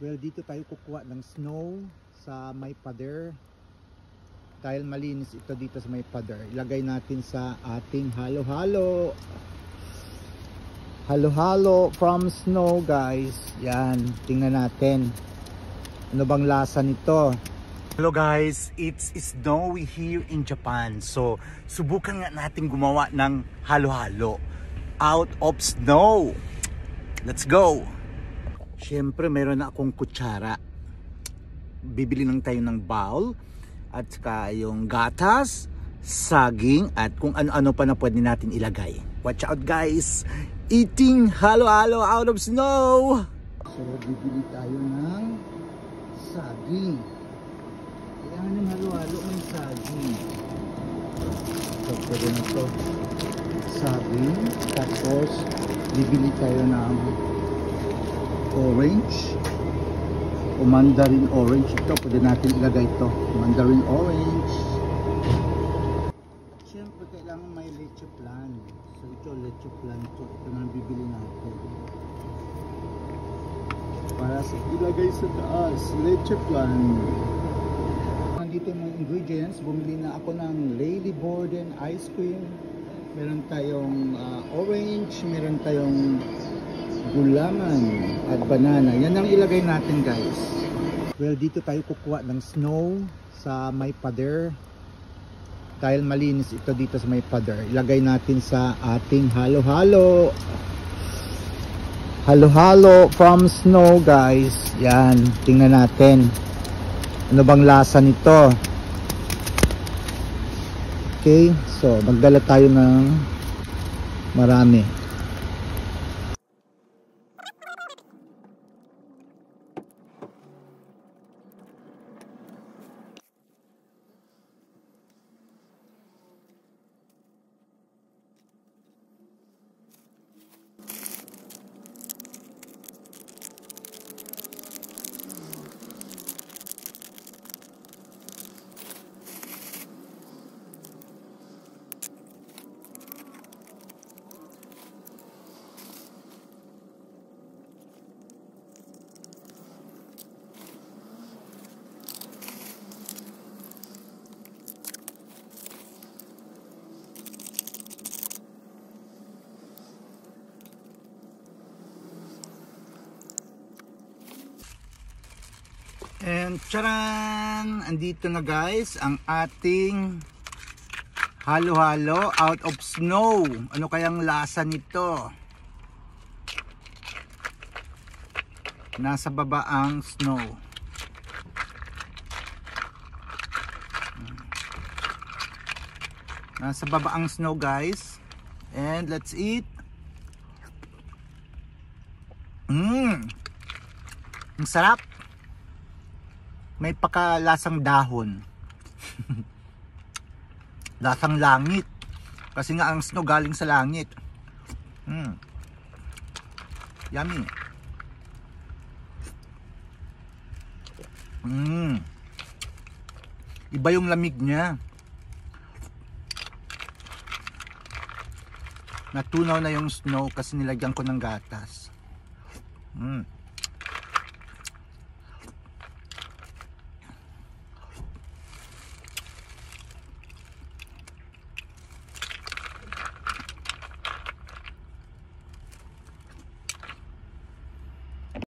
Well, dito tayo kukuha ng snow sa may pader. Dahil malinis ito dito sa may pader. Ilagay natin sa ating halo-halo. Halo-halo from snow, guys. Yan, tingnan natin. Ano bang lasa nito? Hello guys, it's snowy here in Japan. So, subukan nga natin gumawa ng halo-halo out of snow. Let's go! Siyempre, meron na akong kutsara. Bibili lang tayo ng bowl at saka yung gatas, saging at kung ano-ano pa na pwede natin ilagay. Watch out guys! Eating halo-halo out of snow! So, bibili tayo ng saging. Kailangan ng halo-halo ng saging. So, pwede na ito. Saging. Tapos, bibili tayo ng orange o mandarin orange. Ito, pwede natin ilagay ito. Mandarin orange. Siyempre, kailangan may leche plan. So, ito, leche plan ito. Ito na bibili natin. Para sa ilagay sa taas, leche plan. Nandito yung mga ingredients. Bumili na ako ng Lady Borden ice cream. Meron tayong orange. Meron tayong gulaman at banana. Yan ang ilagay natin guys. Well, dito tayo kukuha ng snow sa may pader. Dahil malinis ito dito sa may pader. Ilagay natin sa ating halo-halo. Halo-halo from snow guys. Yan, tingnan natin. Ano bang lasa nito? Okay, so magdala tayo ng marami. And charan! Andito na guys ang ating halo-halo out of snow. Ano kayang lasa nito? Nasa baba ang snow. Nasa baba ang snow guys. And let's eat. Ang sarap. May pakalasang dahon. Lasang langit. Kasi nga ang snow galing sa langit. Yummy. Iba yung lamig niya. Natunaw na yung snow kasi nilagyan ko ng gatas.